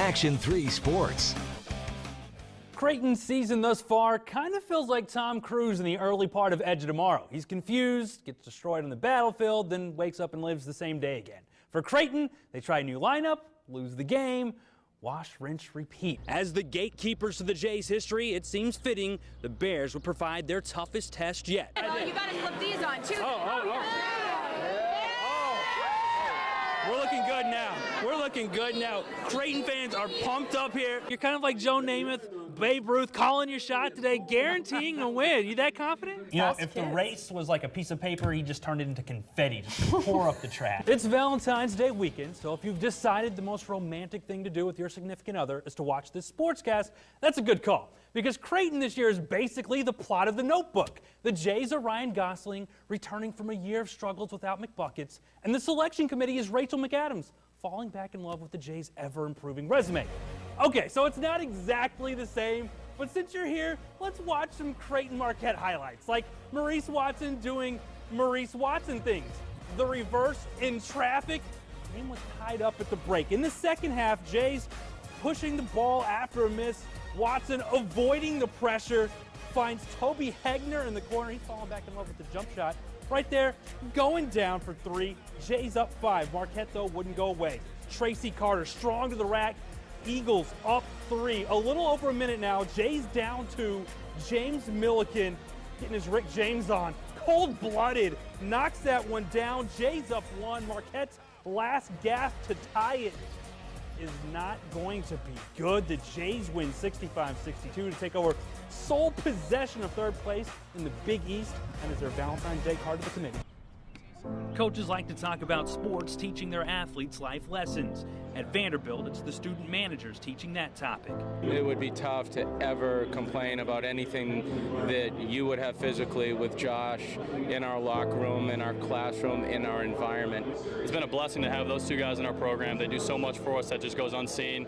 Action 3 Sports. Creighton's season thus far kind of feels like Tom Cruise in the early part of Edge of Tomorrow. He's confused, gets destroyed on the battlefield, then wakes up and lives the same day again. For Creighton, they try a new lineup, lose the game, wash, rinse, repeat. As the gatekeepers to the Jays' history, it seems fitting the Bears would provide their toughest test yet. Oh, you gotta slip these on too. We're looking good now. We're looking good now. Creighton fans are pumped up here. You're kind of like Joe Namath, Babe Ruth, calling your shot today, guaranteeing a win. You that confident? You know, if the race was like a piece of paper, he just turned it into confetti, just to pour up the track. It's Valentine's Day weekend, so if you've decided the most romantic thing to do with your significant other is to watch this sportscast, that's a good call. Because Creighton this year is basically the plot of The Notebook. The Jays are Ryan Gosling, returning from a year of struggles without McBuckets, and the selection committee is Rachel McAdams, falling back in love with the Jays' ever-improving resume. Okay, so it's not exactly the same, but since you're here, let's watch some Creighton Marquette highlights, like Maurice Watson doing Maurice Watson things. The reverse in traffic. The game was tied up at the break. In the second half, Jays pushing the ball after a miss. Watson avoiding the pressure, finds Toby Hegner in the corner. He's falling back in love with the jump shot. Right there, going down for three. Jays up 5. Marquette, though, wouldn't go away. Tracy Carter strong to the rack. Eagles up 3. A little over a minute now. Jays down 2. James Milliken getting his Rick James on. Cold-blooded. Knocks that one down. Jays up 1. Marquette's last gasp to tie it is not going to be good. The Jays win 65-62 to take over sole possession of third place in the Big East and is their Valentine's Day card to the committee. Coaches like to talk about sports teaching their athletes life lessons. At Vanderbilt, it's the student managers teaching that topic. It would be tough to ever complain about anything that you would have physically with Josh in our locker room, in our classroom, in our environment. It's been a blessing to have those two guys in our program. They do so much for us that just goes unseen.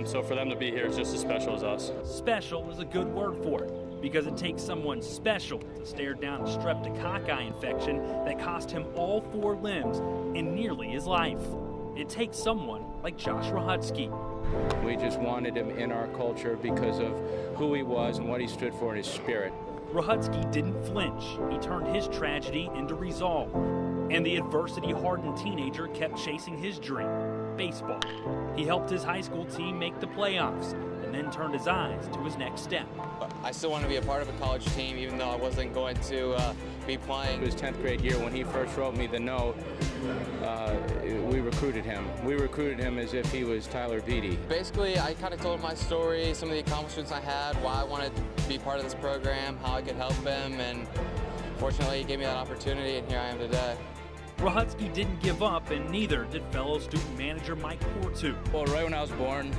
So for them to be here is just as special as us. Special is a good word for it, because it takes someone special to stare down a streptococci infection that cost him all 4 limbs and nearly his life. It takes someone like Josh Rahutsky. We just wanted him in our culture because of who he was and what he stood for in his spirit. Rahutsky didn't flinch. He turned his tragedy into resolve. And the adversity-hardened teenager kept chasing his dream, baseball. He helped his high school team make the playoffs and then turned his eyes to his next step. I still want to be a part of a college team, even though I wasn't going to be playing. His 10th grade year, when he first wrote me the note, we recruited him. We recruited him as if he was Tyler Beatty. Basically, I kind of told my story, some of the accomplishments I had, why I wanted to be part of this program, how I could help him, and fortunately he gave me that opportunity, and here I am today. Rahutsky didn't give up, and neither did fellow student manager Mike Portu. Well, right when I was born,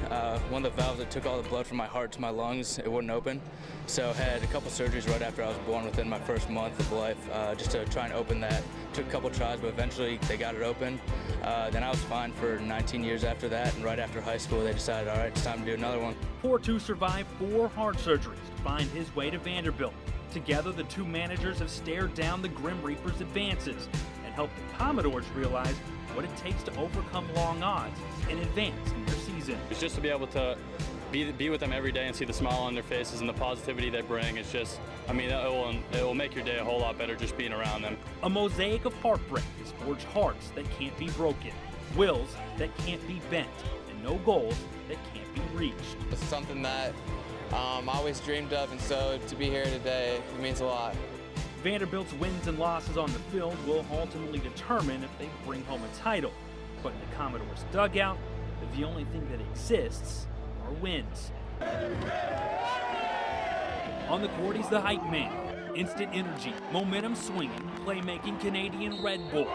one of the valves that took all the blood from my heart to my lungs, it wouldn't open. So I had a couple surgeries right after I was born within my first month of life, just to try and open that. Took a couple tries, but eventually they got it open. Then I was fine for 19 years after that, and right after high school they decided, all right, it's time to do another one. Portu survived 4 heart surgeries to find his way to Vanderbilt. Together, the two managers have stared down the Grim Reaper's advances and helped the Commodores realize what it takes to overcome long odds and advance in their season. It's just to be able to be with them every day and see the smile on their faces and the positivity they bring. It's just, I mean, it will make your day a whole lot better just being around them. A mosaic of heartbreak has forged hearts that can't be broken, wills that can't be bent, and no goals that can't be reached. It's something that I always dreamed of, and so to be here today, it means a lot. Vanderbilt's wins and losses on the field will ultimately determine if they bring home a title. But in the Commodores' dugout, the only thing that exists are wins. On the court, he's the hype man. Instant energy, momentum swinging, playmaking Canadian Red Bull.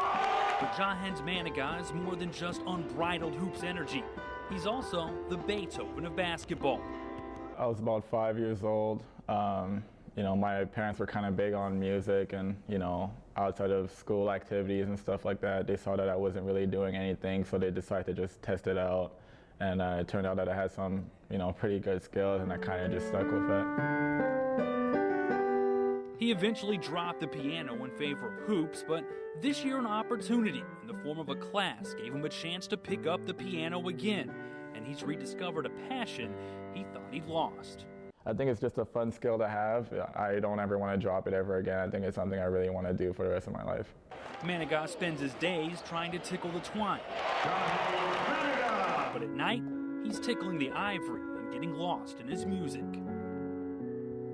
But Jahen's Manigat is more than just unbridled hoops energy. He's also the Beethoven of basketball. I was about 5 years old. You know, my parents were kind of big on music and, you know, outside of school activities and stuff like that, they saw that I wasn't really doing anything, so they decided to just test it out. And it turned out that I had some, you know, pretty good skills, and I kind of just stuck with it. He eventually dropped the piano in favor of hoops, but this year an opportunity in the form of a class gave him a chance to pick up the piano again. and he's rediscovered a passion he thought he'd lost. I think it's just a fun skill to have. I don't ever want to drop it ever again. I think it's something I really want to do for the rest of my life. Manigat spends his days trying to tickle the twine. But at night, he's tickling the ivory and getting lost in his music.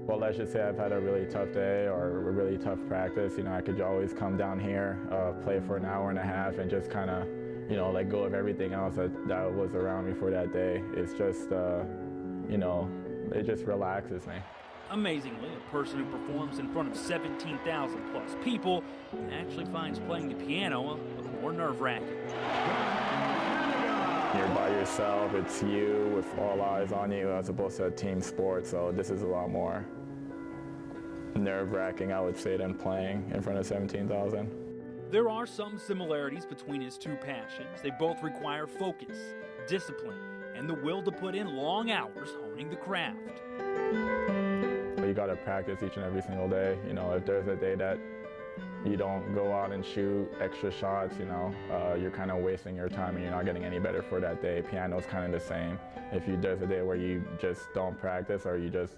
Well, let's just say I've had a really tough day or a really tough practice. You know, I could always come down here, play for an hour and a half, and just kind of, you know, let go of everything else that was around me for that day. It's just, you know, it just relaxes me. Amazingly, a person who performs in front of 17,000 plus people actually finds playing the piano a little more nerve-wracking. You're by yourself, it's you with all eyes on you as opposed to a team sport, so this is a lot more nerve-wracking, I would say, than playing in front of 17,000. There are some similarities between his two passions. They both require focus, discipline, and the will to put in long hours honing the craft. You got to practice each and every single day. You know, if there's a day that you don't go out and shoot extra shots, you know, you're kind of wasting your time and you're not getting any better for that day. Piano's kind of the same. If there's a day where you just don't practice or you just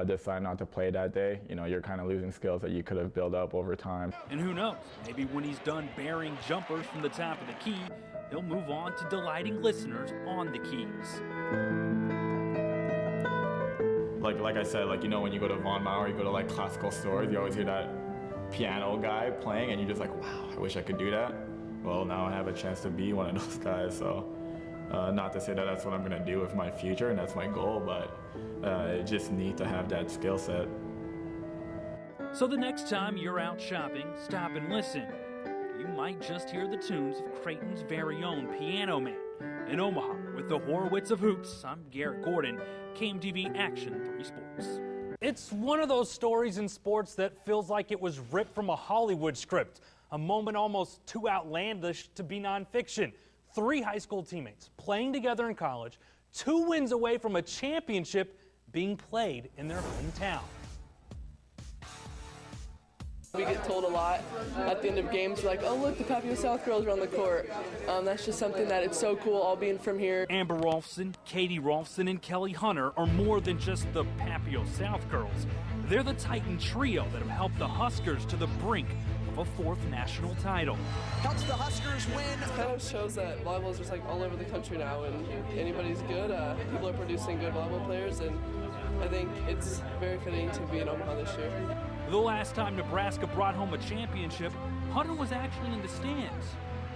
decide not to play that day, you know, you're kind of losing skills that you could have built up over time. And who knows, maybe when he's done burying jumpers from the top of the key, he'll move on to delighting listeners on the keys. Like I said, like, you know, when you go to Von Maur, you go to like classical stores, you always hear that piano guy playing and you're just like, wow, I wish I could do that. Well, now I have a chance to be one of those guys, so not to say that that's what I'm gonna do with my future and that's my goal, but it's just neat to have that skill set. So the next time you're out shopping, stop and listen. You might just hear the tunes of Creighton's very own Piano Man. In Omaha, with the Horowitz of Hoops, I'm Garrett Gordon, KMTV Action 3 Sports. It's one of those stories in sports that feels like it was ripped from a Hollywood script, a moment almost too outlandish to be nonfiction. 3 high school teammates playing together in college, 2 wins away from a championship being played in their hometown. We get told a lot at the end of games, we're like, oh look, the Papio South girls are on the court. That's just something that it's so cool all being from here. Amber Rolfson, Katie Rolfson, and Kelly Hunter are more than just the Papio South girls. They're the Titan trio that have helped the Huskers to the brink of a 4th national title. Helps the Huskers win. It kind of shows that volleyball is just like all over the country now, and anybody's good. People are producing good volleyball players, and I think it's very fitting to be in Omaha this year. The last time Nebraska brought home a championship, Hunter was actually in the stands,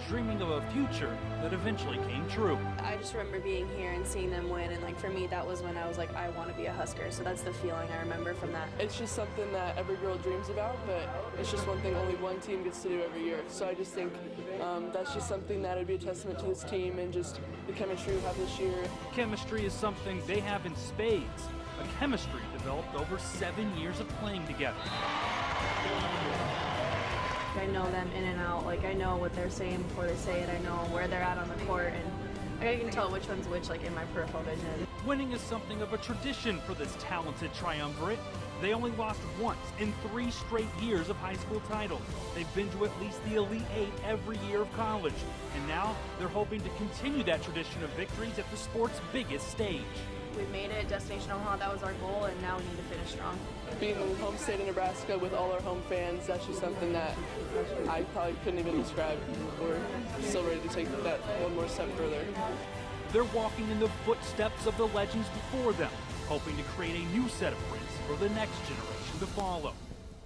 dreaming of a future that eventually came true. I just remember being here and seeing them win, and like for me, that was when I was like, I want to be a Husker. So that's the feeling I remember from that. It's just something that every girl dreams about, but it's just one thing only one team gets to do every year. So I just think that's just something that would be a testament to this team and just the chemistry we have this year. Chemistry is something they have in spades. A chemistry developed over 7 years of playing together. I know them in and out. Like I know what they're saying before they say it. I know where they're at on the court, and I can tell which one's which, like in my peripheral vision. Winning is something of a tradition for this talented triumvirate. They only lost once in 3 straight years of high school titles. They've been to at least the Elite 8 every year of college, and now they're hoping to continue that tradition of victories at the sport's biggest stage. We made it, Destination Omaha, that was our goal, and now we need to finish strong. Being in the home state of Nebraska with all our home fans, that's just something that I probably couldn't even describe. We're still ready to take that one more step further. They're walking in the footsteps of the legends before them, hoping to create a new set of prints for the next generation to follow.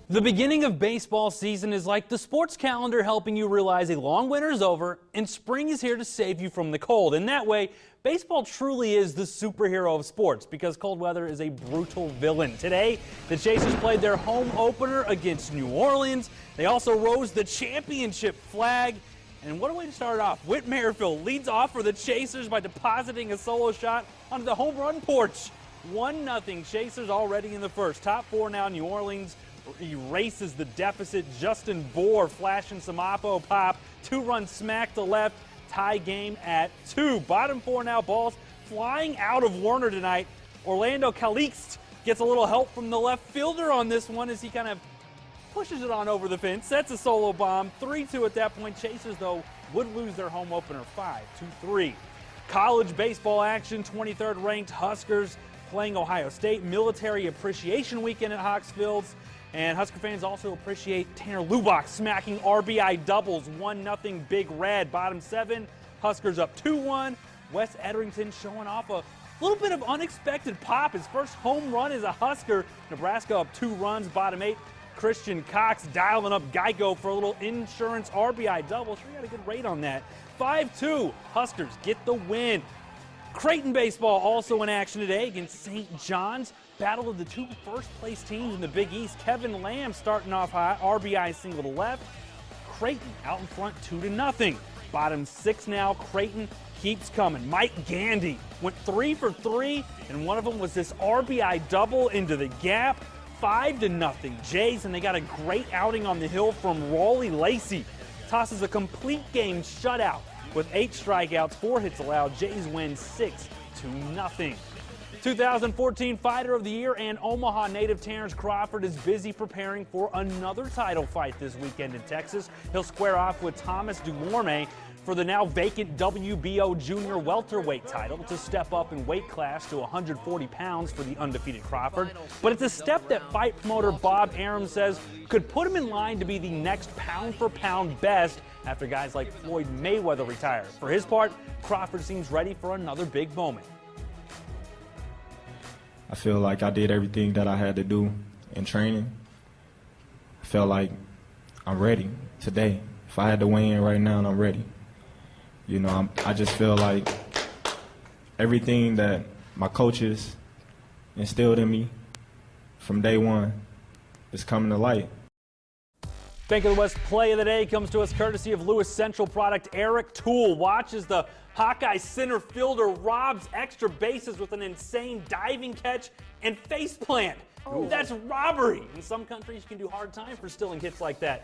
The beginning of baseball season is like the sports calendar helping you realize a long winter's over and spring is here to save you from the cold. In that way, baseball truly is the superhero of sports because cold weather is a brutal villain. Today, the Chasers played their home opener against New Orleans. They also rose the championship flag. And what a way to start off. Whit Merrifield leads off for the Chasers by depositing a solo shot onto the home run porch. 1-0 Chasers already in the first. Top 4 now, New Orleans erases the deficit. Justin Bohr flashing some oppo pop. 2-run smack to left. Tie game at 2. Bottom 4 now, balls flying out of Warner tonight. Orlando Calixte gets a little help from the left fielder on this one as he kind of pushes it on over the fence. That's a solo bomb. 3-2 at that point. Chasers, though, would lose their home opener 5-3. College baseball action, 23rd ranked Huskers playing Ohio State. Military Appreciation Weekend at Hawks Fields. And Husker fans also appreciate Tanner Lubach smacking RBI doubles. 1-0 Big Red. Bottom 7, Huskers up 2-1. Wes Etherington showing off a little bit of unexpected pop. His first home run as a Husker. Nebraska up 2 runs. Bottom 8, Christian Cox dialing up Geico for a little insurance RBI double. Sure, he got a good rate on that. 5-2, Huskers get the win. Creighton baseball also in action today against St. John's. Battle of the 2 first-place teams in the Big East. Kevin Lamb starting off high, RBI single to left. Creighton out in front 2-0. Bottom 6 now, Creighton keeps coming. Mike Gandy went 3 for 3, and one of them was this RBI double into the gap. 5-0 Jays, and they got a great outing on the hill from Raleigh Lacey. Tosses a complete game shutout with 8 strikeouts, 4 hits allowed. Jays win 6-0. 2014 Fighter of the Year and Omaha native Terrence Crawford is busy preparing for another title fight this weekend in Texas. He'll square off with Thomas Duorme for the now vacant WBO junior welterweight title to step up in weight class to 140 pounds for the undefeated Crawford. But it's a step that fight promoter Bob Arum says could put him in line to be the next pound-for-pound best after guys like Floyd Mayweather retire. For his part, Crawford seems ready for another big moment. I feel like I did everything that I had to do in training. I felt like I'm ready today. If I had to weigh in right now, I'm ready. You know, I just feel like everything that my coaches instilled in me from day one is coming to light. Bank of the West play of the day comes to us courtesy of Lewis Central product Eric Toole. Watches the Hawkeye center fielder robs extra bases with an insane diving catch and face plant. That's robbery. In some countries, you can do hard time for stealing hits like that.